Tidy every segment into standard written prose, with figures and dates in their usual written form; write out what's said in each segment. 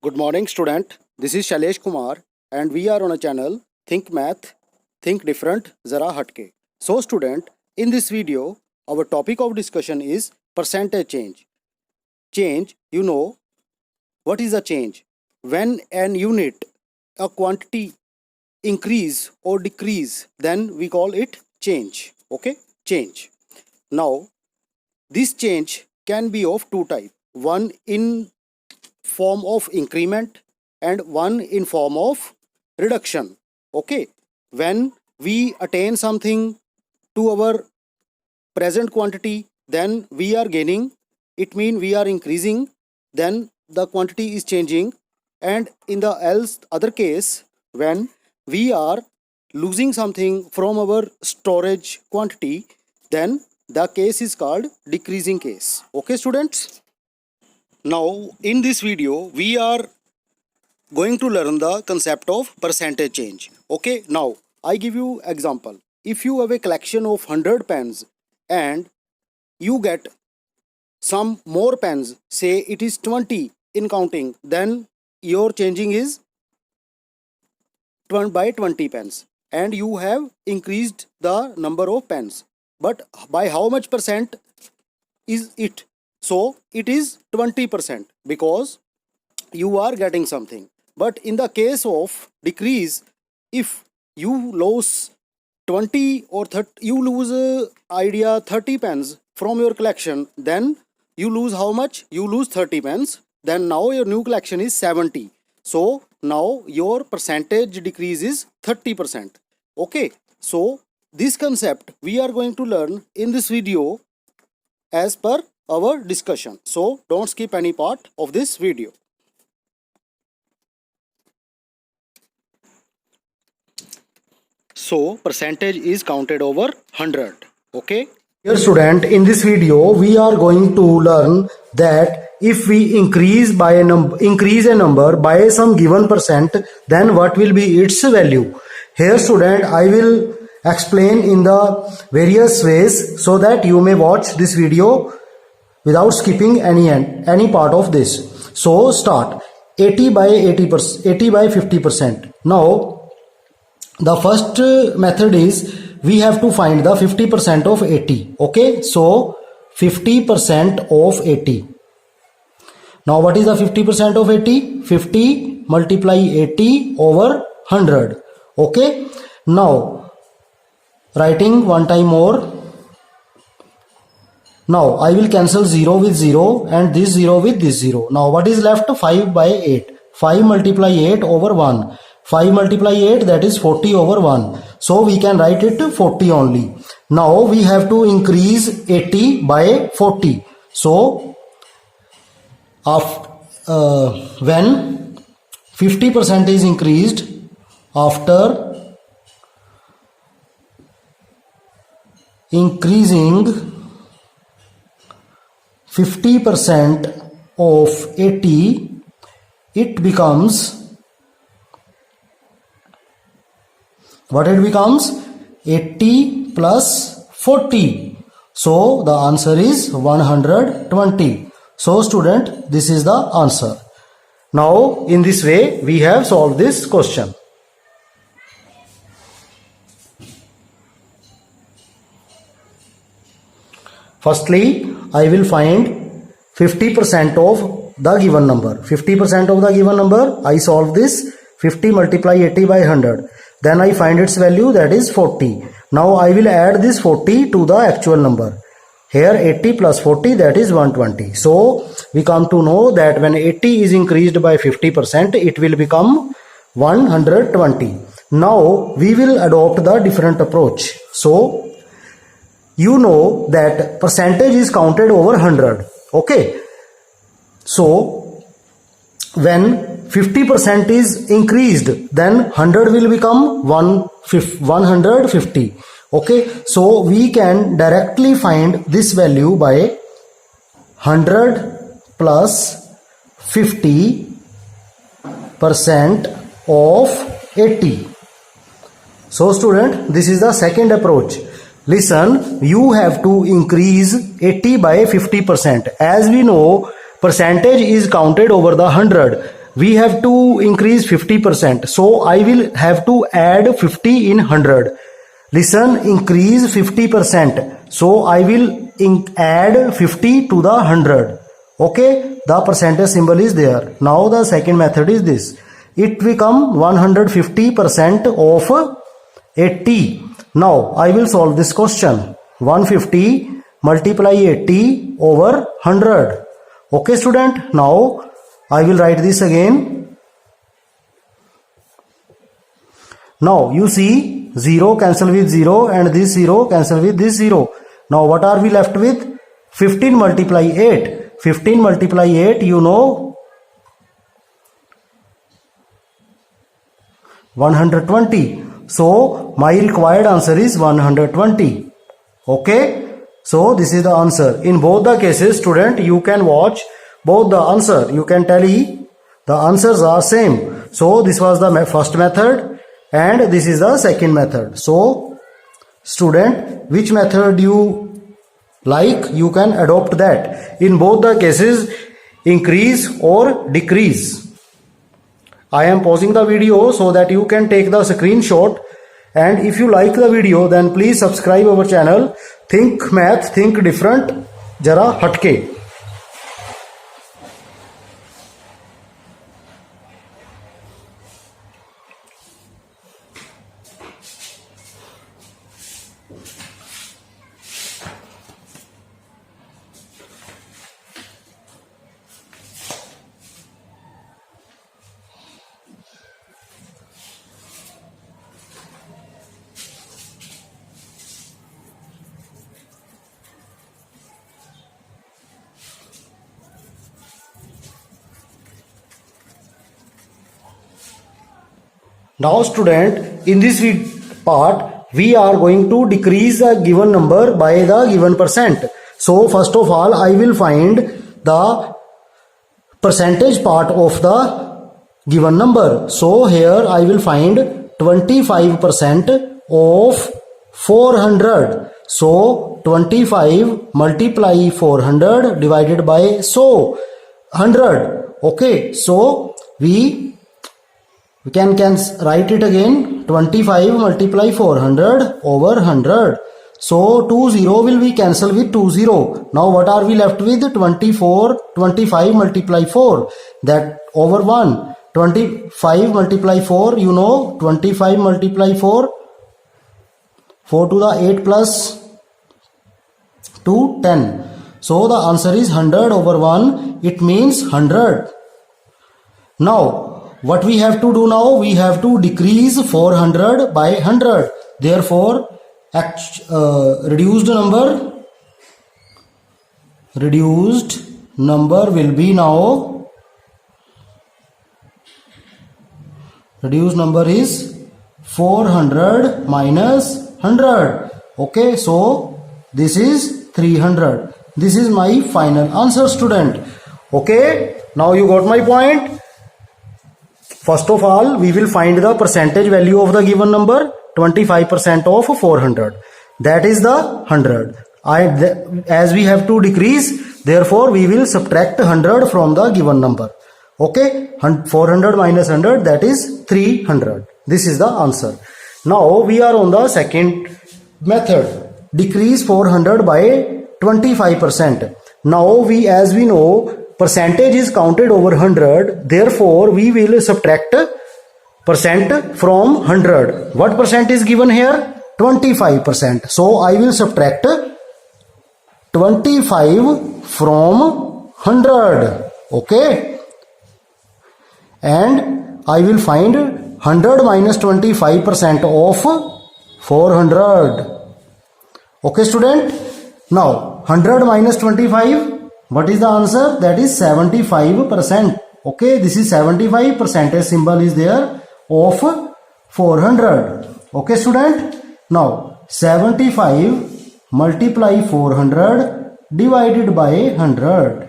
Good morning, student. This is Shailesh Kumar, and we are on a channel Think Math, Think Different, Zara Hatke. So, student, in this video, our topic of discussion is percentage change. Change, you know, what is a change? When an unit, a quantity increase or decrease, then we call it change. Okay, change. Now, this change can be of two types. One in form of increment and one in form of reduction. Okay, when we attain something to our present quantity, then we are gaining, it means we are increasing, then the quantity is changing. And in the other case, when we are losing something from our storage quantity, then the case is called decreasing case. Okay, students? Now, in this video, we are going to learn the concept of percentage change. Okay, now I give you example. If you have a collection of 100 pens and you get some more pens, say it is 20 in counting, then your changing is by 20 pens and you have increased the number of pens. But by how much percent is it? So it is 20% because you are getting something. But in the case of decrease, if you lose 20 or 30, you lose idea 30 pens from your collection, then you lose how much? You lose 30 pens. Then now your new collection is 70. So now your percentage decrease is 30%. Okay. So this concept we are going to learn in this video as per our discussion. So don't skip any part of this video. So percentage is counted over 100. Okay. Dear student, in this video we are going to learn that if we increase a number by some given percent, then what will be its value. Here student, I will explain in the various ways so that you may watch this video without skipping any part of this. So start 80 by 80%, 80 by 50%. Now the first method is we have to find the 50% of 80. Okay, so 50% of 80. Now what is the 50% of 80? 50 multiply 80 over 100. Okay, now writing one time more. Now I will cancel 0 with 0 and this 0 with this 0. Now what is left? 5 by 8. 5 multiply 8 over 1. 5 multiply 8, that is 40 over 1. So we can write it 40 only. Now we have to increase 80 by 40. So when 50% is increased, after increasing 50% of 80, it becomes, what it becomes? 80 plus 40. So the answer is 120. So student, this is the answer. Now in this way we have solved this question. Firstly, I will find 50% of the given number. 50% of the given number, I solve this. 50 multiply 80 by 100. Then I find its value, that is 40. Now I will add this 40 to the actual number. Here 80 plus 40, that is 120. So we come to know that when 80 is increased by 50%, it will become 120. Now we will adopt the different approach. So you know that percentage is counted over 100. Okay. So when 50% is increased, then 100 will become 150. Okay. So we can directly find this value by 100 plus 50% of 80. So student, this is the second approach. Listen, you have to increase 80 by 50%. As we know, percentage is counted over the 100. we have to increase 50%. So I will have to add 50 in 100. Listen, increase 50%. So I will add 50 to the 100. Okay, the percentage symbol is there. Now the second method is this. It become 150% of 80. Now I will solve this question. 150 multiply 80 over 100. Okay student, now I will write this again. Now you see 0 cancel with 0 and this 0 cancel with this 0. Now what are we left with? 15 multiply 8. 15 multiply 8, you know, 120. So my required answer is 120. Okay. So this is the answer. In both the cases, student, you can watch both the answer. You can tally the answers are same. So this was the first method and this is the second method. So student, which method you like, you can adopt that. In both the cases, increase or decrease. I am pausing the video so that you can take the screenshot, and if you like the video then please subscribe our channel Think Math, Think Different, Zara Hatke. Now student, in this part, we are going to decrease the given number by the given percent. So first of all, I will find the percentage part of the given number. So here I will find 25% of 400. So 25 multiply 400 divided by 100. Okay, so we can write it again. 25 multiply 400 over 100. So 20 will be cancelled with 20. Now what are we left with? 25 multiply 4, that over 1. 25 multiply 4, you know, 25 multiply 4. 4 to the 8 plus 2, 10. So the answer is 100 over 1. It means 100. Now what we have to do now? We have to decrease 400 by 100. Therefore, reduced number will be now, reduced number is 400 minus 100. Okay, so this is 300. This is my final answer, student. Okay, now you got my point. First of all, we will find the percentage value of the given number. 25% of 400. That is the 100. As we have to decrease, therefore we will subtract 100 from the given number. Okay, 400 minus 100, that is 300. This is the answer. Now we are on the second method. Decrease 400 by 25%. Now as we know, percentage is counted over 100. Therefore, we will subtract percent from 100. What percent is given here? 25%. So I will subtract 25 from 100. Okay. And I will find 100 minus 25% of 400. Okay, student. Now 100 minus 25. What is the answer? That is 75%. Okay, this is 75% symbol is there of 400. Okay, student. Now 75 multiply 400 divided by 100.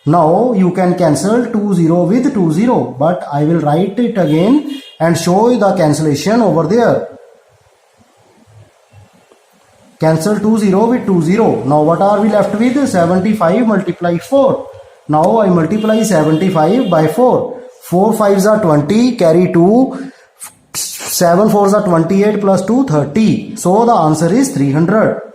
Now you can cancel 20 with 20, but I will write it again and show the cancellation over there. Cancel 20 with 20. Now what are we left with? 75 multiply 4. Now I multiply 75 by 4. 4 5s are 20, carry 2, 7 4s are 28 plus 2 30. So the answer is 300.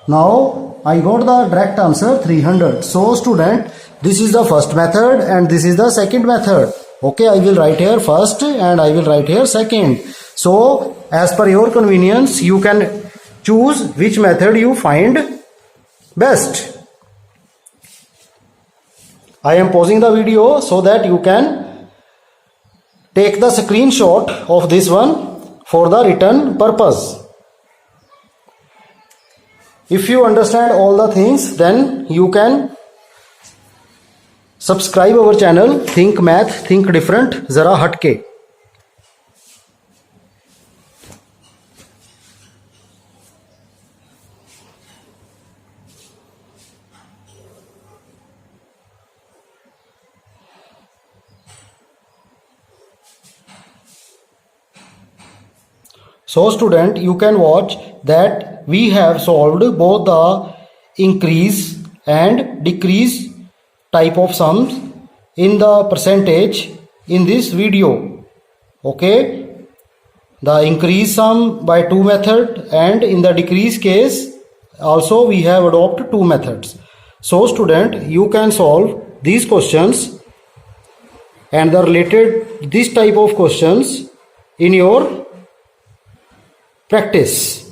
Now I got the direct answer 300. So student, this is the first method and this is the second method. Okay, I will write here first and I will write here second. So as per your convenience, you can choose which method you find best. I am pausing the video so that you can take the screenshot of this one for the written purpose. If you understand all the things, then you can subscribe our channel Think Math, Think Different, Zara Hatke. So student, you can watch that we have solved both the increase and decrease type of sums in the percentage in this video. Okay, the increase sum by 2 method and in the decrease case also we have adopted 2 methods. So student, you can solve these questions and the related this type of questions in your practice.